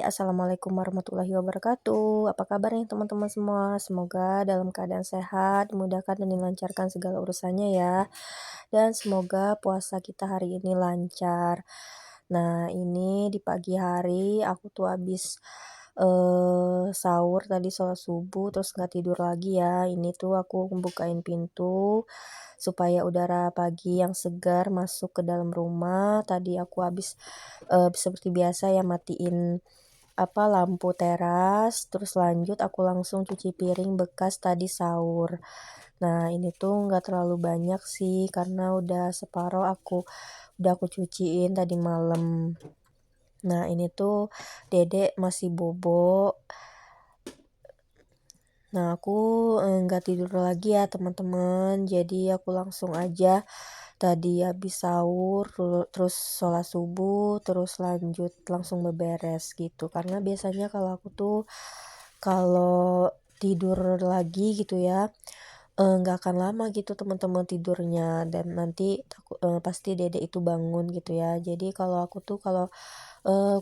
Assalamualaikum warahmatullahi wabarakatuh. Apa kabar nih teman-teman semua? Semoga dalam keadaan sehat, dimudahkan dan dilancarkan segala urusannya ya. Dan semoga puasa kita hari ini lancar. Nah, ini di pagi hari aku tuh habis sahur tadi sholat subuh terus nggak tidur lagi ya. Ini tuh aku bukain pintu supaya udara pagi yang segar masuk ke dalam rumah. Tadi aku habis seperti biasa ya matiin lampu teras, terus lanjut aku langsung cuci piring bekas tadi sahur. Nah, ini tuh nggak terlalu banyak sih karena udah separoh udah aku cuciin tadi malam. Nah, ini tuh dedek masih bobo. Nah, aku nggak tidur lagi ya teman-teman. Jadi aku langsung aja tadi habis sahur, terus sholat subuh, terus lanjut langsung beberes gitu. Karena biasanya kalau aku tuh kalau tidur lagi gitu ya, nggak akan lama gitu teman-teman tidurnya dan nanti pasti dedek itu bangun gitu ya. Jadi kalau aku tuh kalau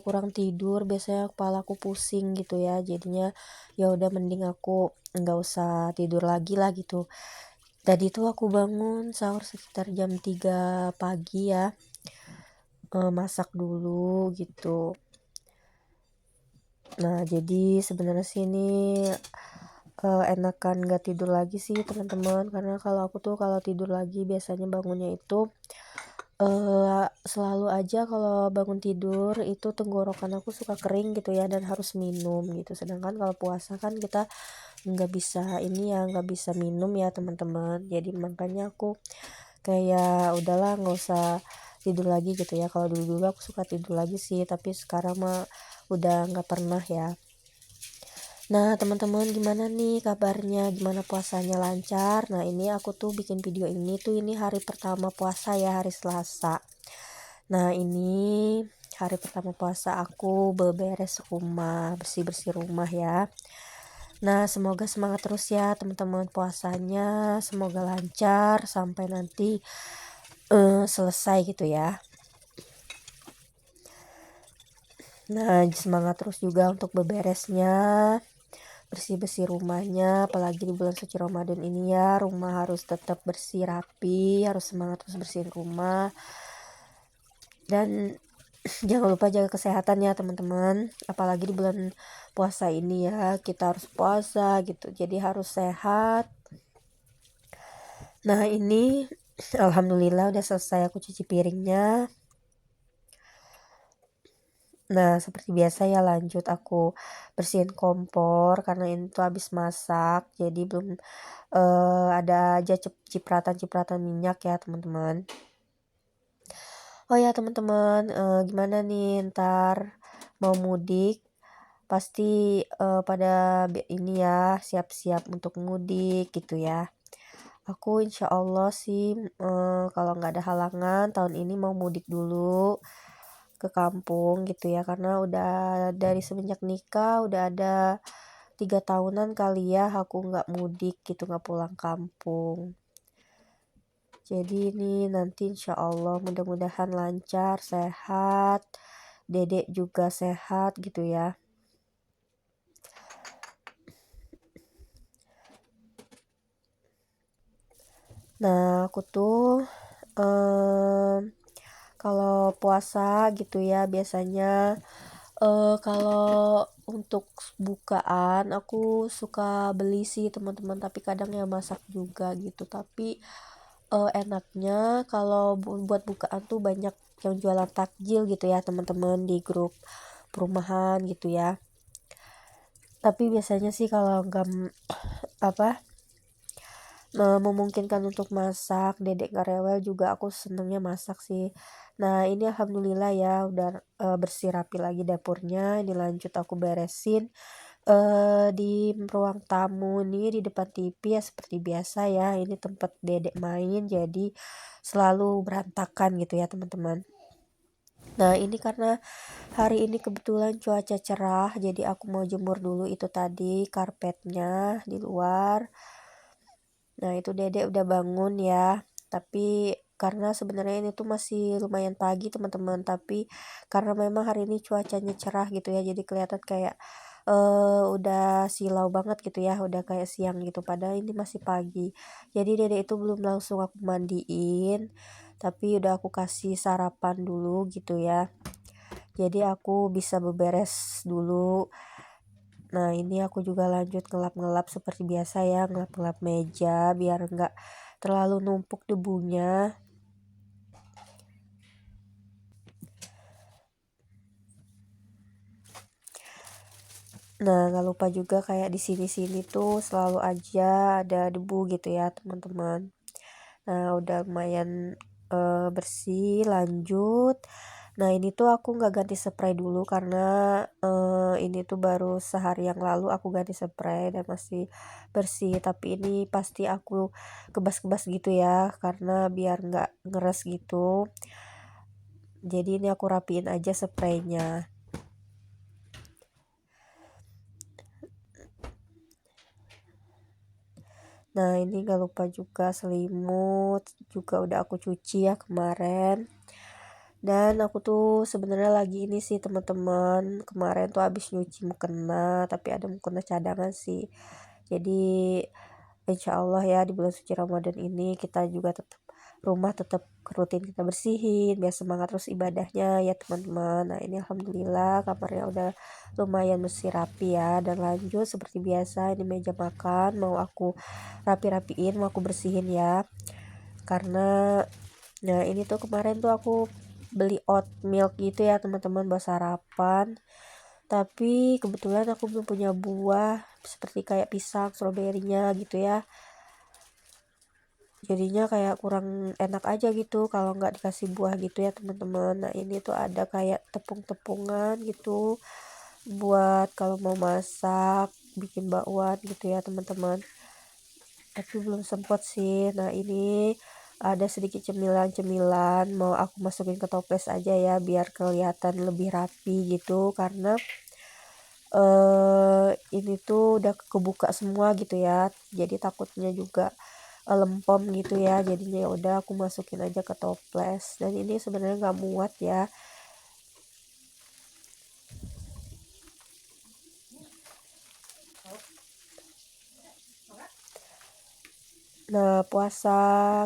kurang tidur biasanya kepalaku pusing gitu ya. Jadinya ya udah mending aku nggak usah tidur lagi lah gitu. Tadi tuh aku bangun sahur sekitar jam 3 pagi ya, masak dulu gitu. Nah, jadi sebenarnya sih ini, enakan nggak tidur lagi sih teman-teman, karena kalau aku tuh kalau tidur lagi biasanya bangunnya itu, selalu aja kalau bangun tidur itu tenggorokan aku suka kering gitu ya dan harus minum gitu. Sedangkan kalau puasa kan kita nggak bisa ini ya, nggak bisa minum ya teman-teman. Jadi makanya aku kayak udahlah nggak usah tidur lagi gitu ya. Kalau dulu-dulu aku suka tidur lagi sih, tapi sekarang mah udah nggak pernah ya. Nah, teman-teman gimana nih kabarnya? Gimana puasanya lancar? Nah, ini aku tuh bikin video ini tuh ini hari pertama puasa ya, hari Selasa. Nah, ini hari pertama puasa aku beberes rumah, bersih-bersih rumah ya. Nah, semoga semangat terus ya teman-teman puasanya, semoga lancar sampai nanti selesai gitu ya. Nah, semangat terus juga untuk beberesnya, bersih-bersih rumahnya, apalagi di bulan suci Ramadan ini ya, rumah harus tetap bersih rapi, harus semangat terus bersihin rumah. Dan jangan lupa jaga kesehatan ya teman-teman, apalagi di bulan puasa ini ya, kita harus puasa gitu, jadi harus sehat. Nah, ini alhamdulillah udah selesai aku cuci piringnya. Nah, seperti biasa ya lanjut aku bersihin kompor karena ini tuh habis masak, jadi belum ada aja cipratan-cipratan minyak ya teman-teman. Oh ya teman-teman, gimana nih ntar mau mudik? Pasti pada ini ya siap-siap untuk mudik gitu ya. Aku insya Allah sih kalau nggak ada halangan tahun ini mau mudik dulu ke kampung gitu ya, karena udah dari semenjak nikah udah ada 3 tahunan kali ya aku nggak mudik gitu, nggak pulang kampung. Jadi ini nanti insya Allah mudah-mudahan lancar, sehat, dedek juga sehat gitu ya. Nah, aku tuh kalau puasa gitu ya biasanya kalau untuk bukaan aku suka beli sih teman-teman, tapi kadang ya masak juga gitu. Tapi enaknya kalau buat bukaan tuh banyak yang jualan takjil gitu ya teman-teman di grup perumahan gitu ya. Tapi biasanya sih kalau nggak apa memungkinkan untuk masak, dedek nggak rewel juga aku senengnya masak sih. Nah, ini alhamdulillah ya udah bersih rapi lagi dapurnya. Ini lanjut aku beresin di ruang tamu nih di depan TV ya seperti biasa ya. Ini tempat dedek main jadi selalu berantakan gitu ya teman-teman. Nah, ini karena hari ini kebetulan cuaca cerah, jadi aku mau jemur dulu itu tadi karpetnya di luar. Nah, itu dedek udah bangun ya, tapi karena sebenarnya ini tuh masih lumayan pagi teman-teman, tapi karena memang hari ini cuacanya cerah gitu ya, jadi kelihatan kayak udah silau banget gitu ya, udah kayak siang gitu, padahal ini masih pagi. Jadi dedek itu belum langsung aku mandiin, tapi udah aku kasih sarapan dulu gitu ya. Jadi aku bisa beberes dulu. Nah, ini aku juga lanjut ngelap-ngelap seperti biasa ya, ngelap-ngelap meja biar nggak terlalu numpuk debunya. Nah, nggak lupa juga kayak di sini-sini tuh selalu aja ada debu gitu ya, teman-teman. Nah, udah lumayan bersih, lanjut. Nah, ini tuh aku nggak ganti spray dulu karena ini tuh baru sehari yang lalu aku ganti spray dan masih bersih. Tapi ini pasti aku kebas-kebas gitu ya, karena biar nggak ngeres gitu. Jadi ini aku rapiin aja spraynya. Nah, ini gak lupa juga selimut juga udah aku cuci ya kemarin. Dan aku tuh sebenarnya lagi ini sih teman-teman, kemarin tuh habis nyuci mukena, tapi ada mukena cadangan sih. Jadi insya Allah ya di bulan suci Ramadan ini kita juga tetap rumah tetap rutin kita bersihin biar semangat terus ibadahnya ya teman-teman. Nah, ini alhamdulillah kamarnya udah lumayan bersih rapi ya. Dan lanjut seperti biasa, ini meja makan mau aku rapi-rapiin, mau aku bersihin ya, karena nah ini tuh kemarin tuh aku beli oat milk gitu ya teman-teman buat sarapan, tapi kebetulan aku belum punya buah seperti kayak pisang, stroberinya gitu ya, jadinya kayak kurang enak aja gitu kalau nggak dikasih buah gitu ya teman-teman. Nah, ini tuh ada kayak tepung-tepungan gitu buat kalau mau masak bikin bakwan gitu ya teman-teman, tapi belum sempet sih. Nah, ini ada sedikit cemilan-cemilan mau aku masukin ke toples aja ya biar kelihatan lebih rapi gitu, karena ini tuh udah kebuka semua gitu ya, jadi takutnya juga lempem gitu ya, jadinya ya udah aku masukin aja ke toples. Dan ini sebenarnya nggak muat ya. Nah, puasa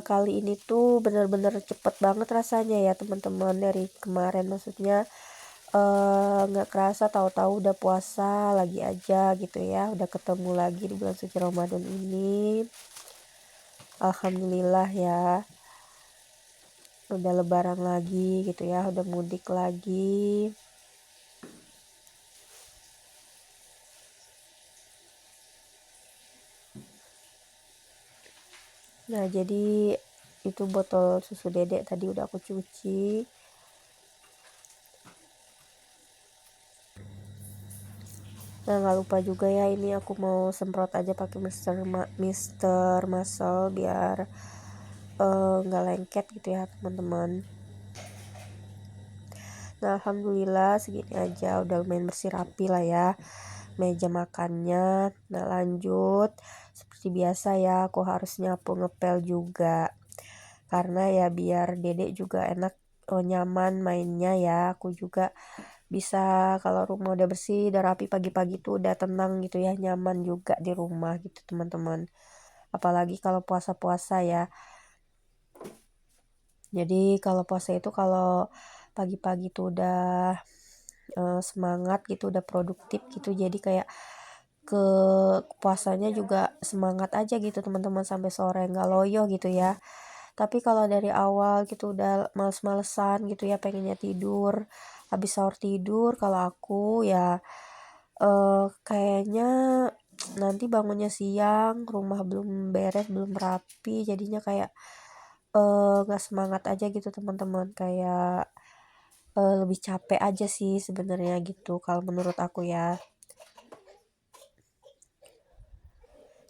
kali ini tuh bener-bener cepet banget rasanya ya teman-teman, dari kemarin maksudnya nggak kerasa tahu-tahu udah puasa lagi aja gitu ya, udah ketemu lagi di bulan suci Ramadan ini. Alhamdulillah ya, udah lebaran lagi gitu ya, udah mudik lagi. Nah, jadi itu botol susu dedek tadi udah aku cuci. Nah, nggak lupa juga ya, ini aku mau semprot aja pakai Mister Muscle biar nggak lengket gitu ya teman-teman. Nah, alhamdulillah segini aja udah lumayan bersih rapi lah ya meja makannya. Nah, lanjut seperti biasa ya, aku harus nyapu ngepel juga karena ya biar dedek juga enak, nyaman mainnya ya. Aku juga bisa kalau rumah udah bersih udah rapi pagi-pagi tuh udah tenang gitu ya, nyaman juga di rumah gitu teman-teman, apalagi kalau puasa-puasa ya. Jadi kalau puasa itu kalau pagi-pagi tuh udah semangat gitu, udah produktif gitu, jadi kayak ke puasanya juga semangat aja gitu teman-teman, sampai sore nggak loyo gitu ya. Tapi kalau dari awal gitu udah males-malesan gitu ya, pengennya tidur, habis sahur tidur, kalau aku ya kayaknya nanti bangunnya siang, rumah belum beres, belum rapi, jadinya kayak nggak semangat aja gitu teman-teman, kayak lebih capek aja sih sebenarnya gitu kalau menurut aku ya.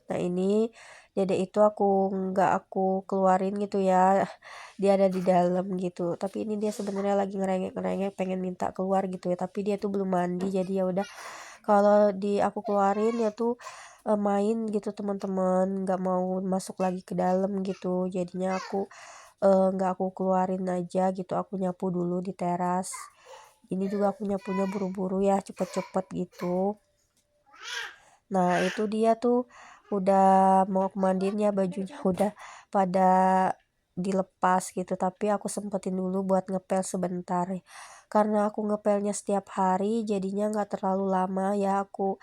Nah, ini dede itu nggak aku keluarin gitu ya, dia ada di dalam gitu, tapi ini dia sebenarnya lagi ngerengek-ngerengek pengen minta keluar gitu ya, tapi dia tuh belum mandi, jadi ya udah kalau aku keluarin ya tuh main gitu teman-teman, nggak mau masuk lagi ke dalam gitu, jadinya aku nggak aku keluarin aja gitu, aku nyapu dulu di teras. Ini juga aku nyapunya buru-buru ya, cepet-cepet gitu. Nah itu dia tuh udah mau aku mandiin ya, bajunya udah pada dilepas gitu, tapi aku sempetin dulu buat ngepel sebentar. Karena aku ngepelnya setiap hari jadinya nggak terlalu lama ya aku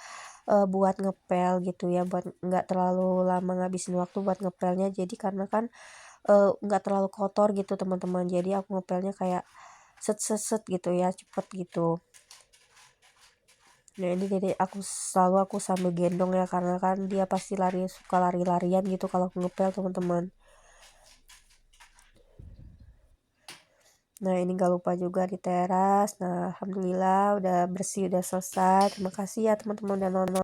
buat ngepel gitu ya, buat nggak terlalu lama ngabisin waktu buat ngepelnya. Jadi karena kan nggak terlalu kotor gitu teman-teman, jadi aku ngepelnya kayak set set set gitu ya, cepet gitu. Nah ini jadi aku sambil gendong ya, karena kan dia pasti suka lari-larian gitu kalau aku ngepel teman-teman. Nah ini gak lupa juga di teras. Nah alhamdulillah udah bersih, udah selesai. Terima kasih ya teman-teman udah nonton.